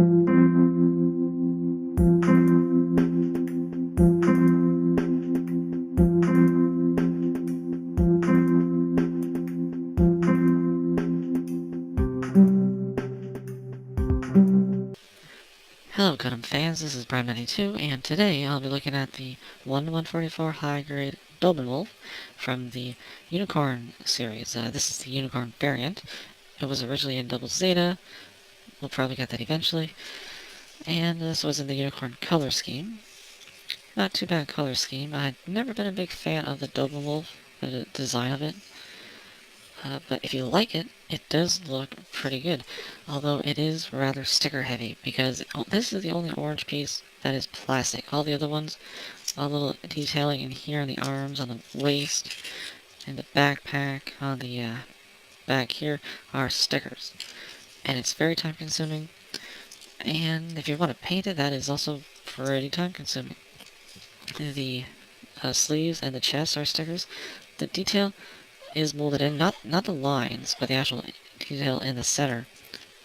Hello Gundam fans, this is Prime92, and today I'll be looking at the 1-144 high-grade Doven Wolf from the Unicorn series. This is the Unicorn variant. It was originally in Double Zeta. We'll probably get that eventually. And this was in the Unicorn color scheme. Not too bad color scheme. I've never been a big fan of the Doven Wolf, the design of it. But if you like it, it does look pretty good. Although it is rather sticker heavy, because this is the only orange piece that is plastic. All the other ones, a little detailing in here on the arms, on the waist, and the backpack, on the back here, are stickers. And it's very time consuming. And if you want to paint it, that is also pretty time consuming. The sleeves and the chest are stickers. The detail is molded in, not the lines, but the actual detail in the center,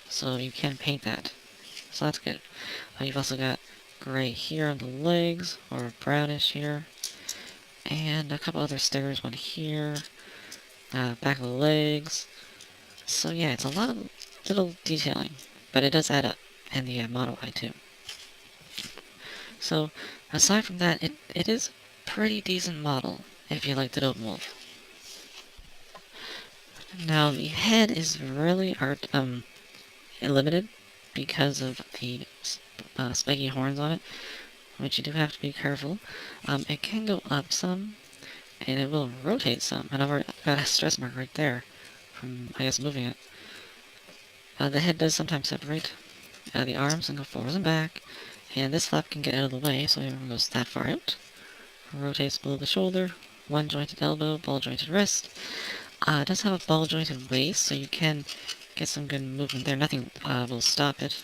so you can paint that. So that's good. You've also got gray here on the legs, or brownish here, and a couple other stickers, one here, back of the legs. So yeah, it's a lot of little detailing, but it does add up in the model eye too. So aside from that, it is a pretty decent model if you like the Doven Wolf. Now, the head is really limited because of the spiky horns on it, which you do have to be careful. It can go up some, and it will rotate some, and I've already got a stress mark right there from, I guess, moving it. The head does sometimes separate. The arms can go forwards and back, and this flap can get out of the way, so it goes that far out. Rotates below the shoulder, one jointed elbow, ball jointed wrist. It does have a ball jointed waist, so you can get some good movement there. Nothing will stop it.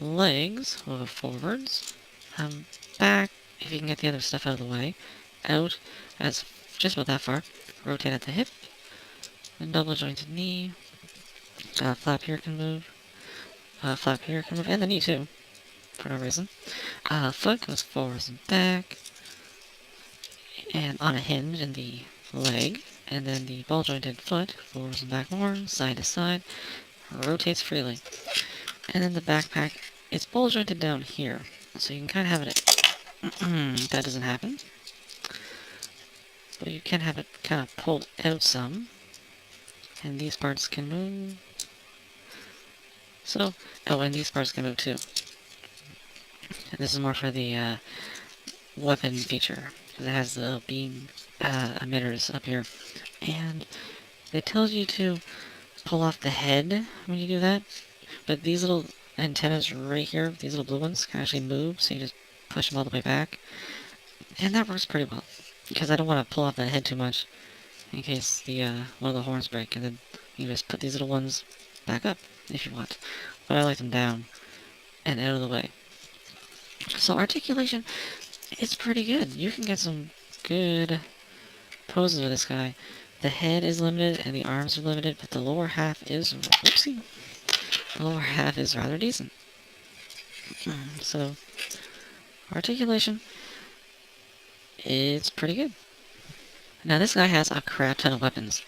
Legs will go forwards. Back, if you can get the other stuff out of the way. Out, as just about that far. Rotate at the hip. And double jointed knee. Flap here can move. Flap here can move, and the knee too, for no reason. Foot goes forwards and back. And on a hinge in the leg. And then the ball-jointed foot, forwards and back more, side to side, rotates freely. And then the backpack, it's ball-jointed down here, so you can kind of have it, that doesn't happen. But you can have it kind of pulled out some, and these parts can move. So, oh, and these parts can move too. And this is more for the weapon feature, because it has the beam emitters up here. And it tells you to pull off the head when you do that, but these little antennas right here, these little blue ones, can actually move, so you just push them all the way back. And that works pretty well, because I don't want to pull off that head too much, in case the one of the horns break, and then you just put these little ones back up, if you want. But I like them down, and out of the way. So articulation, it's pretty good. You can get some good poses with this guy. The head is limited, and the arms are limited, but the lower half is, whoopsie, the lower half is rather decent. So, articulation, it's pretty good. Now this guy has a crap ton of weapons.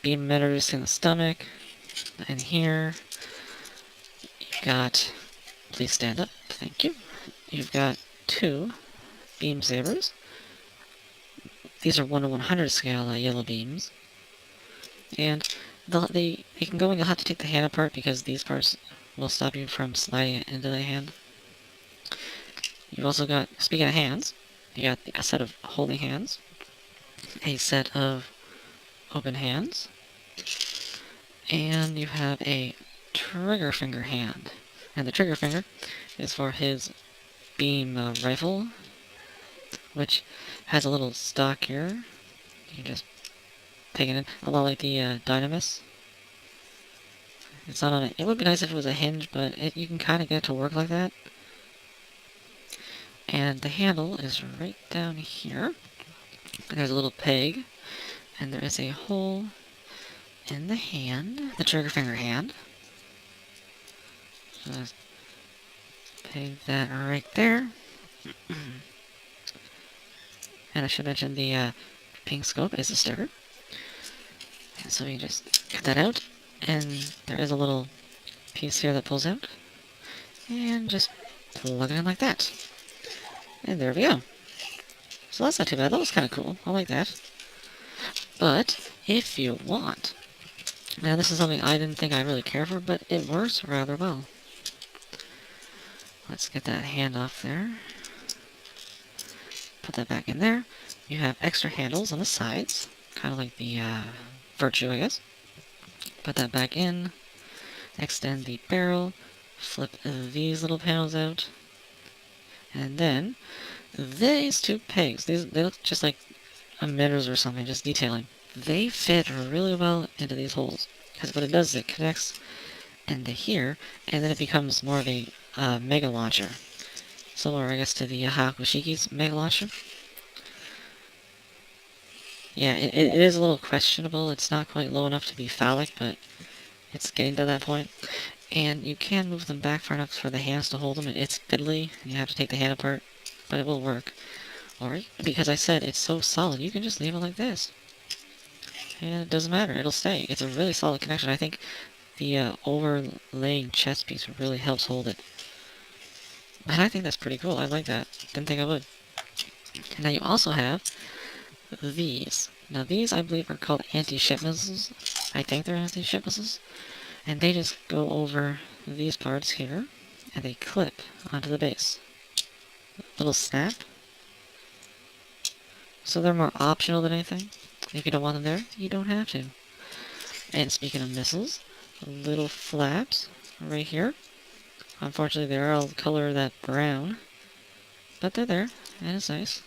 Beam emitters in the stomach, and here. You've got, please stand up, thank you. You've got 2 beam sabers. These are 1/100 scale yellow beams. And they can go and you'll have to take the hand apart because these parts will stop you from sliding it into the hand. You've also got, speaking of hands, you got a set of holding hands, a set of open hands, and you have a trigger finger hand. And the trigger finger is for his beam rifle, which has a little stock here. You can just take it in, a lot like the Dynamis. It's not on it. It would be nice if it was a hinge, but you can kind of get it to work like that. And the handle is right down here. There's a little peg, and there is a hole in the hand, the trigger finger hand. peg that right there. And I should mention the pink scope is a sticker. And so you just cut that out, and there is a little piece here that pulls out. And just plug it in like that. And there we go. So that's not too bad. That was kind of cool. I like that. But if you want, now this is something I didn't think I'd really care for, but it works rather well. Let's get that hand off there. Put that back in there. You have extra handles on the sides, kind of like the Virtue, I guess. Put that back in. Extend the barrel. Flip these little panels out. And then these two pegs, they look just like emitters or something, just detailing. They fit really well into these holes. Because what it does is it connects into here, and then it becomes more of a mega launcher. Similar, I guess, to the HGUC's mega launcher. Yeah, it is a little questionable. It's not quite low enough to be phallic, but it's getting to that point. And you can move them back far enough for the hands to hold them. It's fiddly. You have to take the hand apart, but it will work. Or, because I said it's so solid, you can just leave it like this. And it doesn't matter. It'll stay. It's a really solid connection. I think the overlaying chest piece really helps hold it. And I think that's pretty cool. I like that. Didn't think I would. And now you also have these. Now these, I believe, are called anti-ship missiles. I think they're anti-ship missiles. And they just go over these parts here, and they clip onto the base. Little snap. So they're more optional than anything. If you don't want them there, you don't have to. And speaking of missiles, little flaps right here. Unfortunately, they're all the color of that brown. But they're there, and it's nice.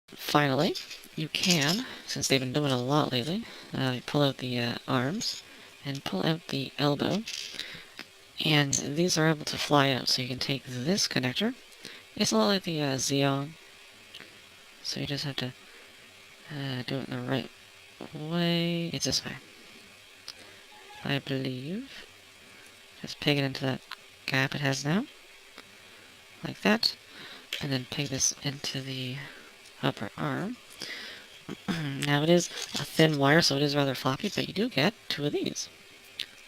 Finally, you can, since they've been doing a lot lately, pull out the arms and pull out the elbow. And these are able to fly out, so you can take this connector. It's a lot like the Xeon. So you just have to do it in the right way. It's this way, I believe. Just peg it into that gap it has now. Like that. And then peg this into the upper arm. Now it is a thin wire, so it is rather floppy, but you do get two of these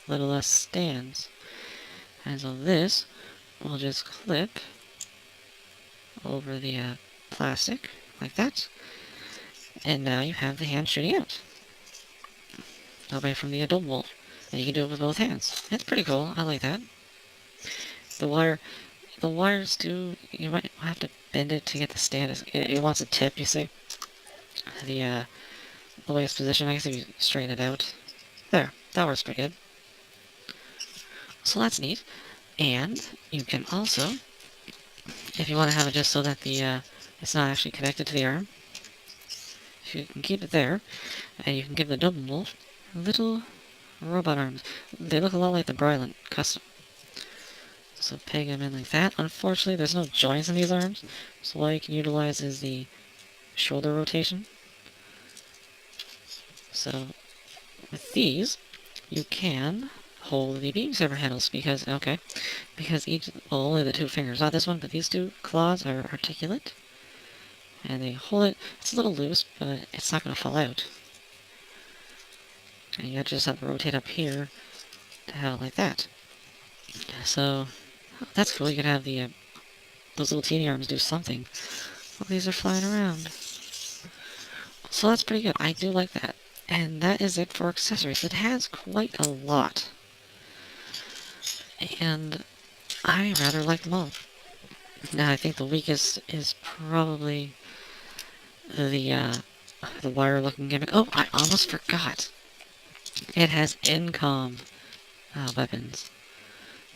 little stands. And so this will just clip over the plastic, like that. And now you have the hand shooting out. Away from the adult wolf. And you can do it with both hands. It's pretty cool. I like that. The wires do, you might have to bend it to get the stand. It wants a tip, you see. The way it's positioned, I guess if you straighten it out. There, that works pretty good. So that's neat. And you can also, if you want to have it just so that the it's not actually connected to the arm, you can keep it there, and you can give the double wolf little robot arms. They look a lot like the Brylant custom. So peg them in like that. Unfortunately, there's no joints in these arms, so all you can utilize is the shoulder rotation. So with these, you can hold the beam saber handles because each, well, only the two fingers, not this one, but these two claws are articulate. And they hold it. It's a little loose, but it's not going to fall out. And you just have to rotate up here to have it like that. So that's cool. You can have the those little teeny arms do something. Well, these are flying around. So that's pretty good. I do like that. And that is it for accessories. It has quite a lot. And I rather like them all. Now I think the weakest is probably the wire-looking gimmick. Oh, I almost forgot. It has incom weapons.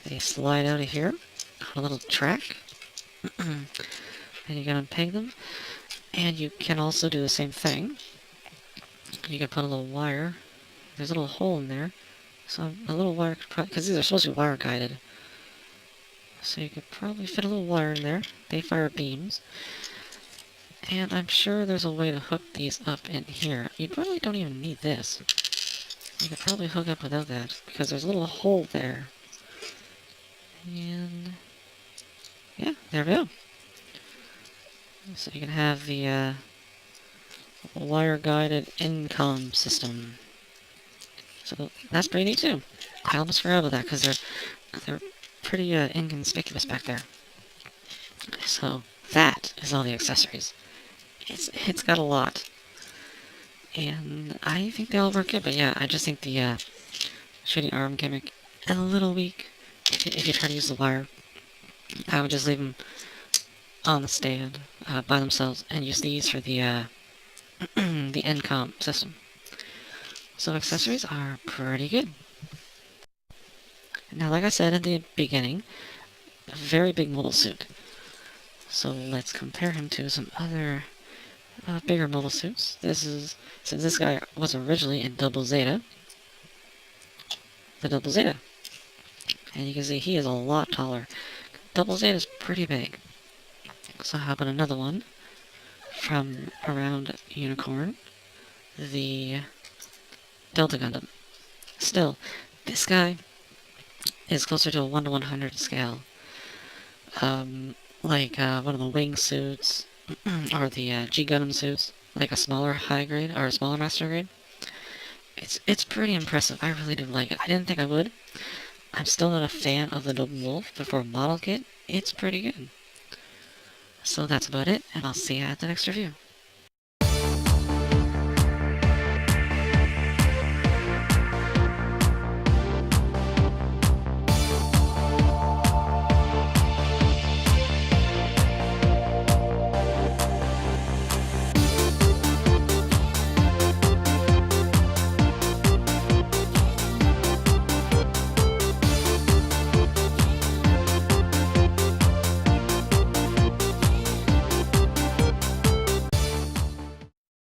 They slide out of here, a little track, and you can unpeg them. And you can also do the same thing. You can put a little wire. There's a little hole in there, so a little wire could probably, because these are supposed to be wire guided. So you could probably fit a little wire in there. They fire beams. And I'm sure there's a way to hook these up in here. You probably don't even need this. You could probably hook up without that, because there's a little hole there. And yeah, there we go. So you can have the wire-guided income system. So that's pretty neat too. I almost forgot about that because they're pretty inconspicuous back there. So that is all the accessories. It's got a lot, and I think they all work good. But yeah, I just think the shooting arm gimmick is a little weak. If you try to use the wire, I would just leave them on the stand by themselves and use these for the the end-comp system. So accessories are pretty good. Now, like I said at the beginning, a very big mobile suit. So let's compare him to some other bigger mobile suits. Since this guy was originally in Double Zeta, the Double Zeta. And you can see he is a lot taller. Double Zeta is pretty big. So how about another one from around Unicorn? The Delta Gundam. Still, this guy is closer to a 1 to 100 scale. Like one of the wing suits, or the G Gundam suits, like a smaller high grade, or a smaller master grade. It's pretty impressive. I really do like it. I didn't think I would. I'm still not a fan of the Doven Wolf, but for a model kit, it's pretty good. So that's about it, and I'll see you at the next review.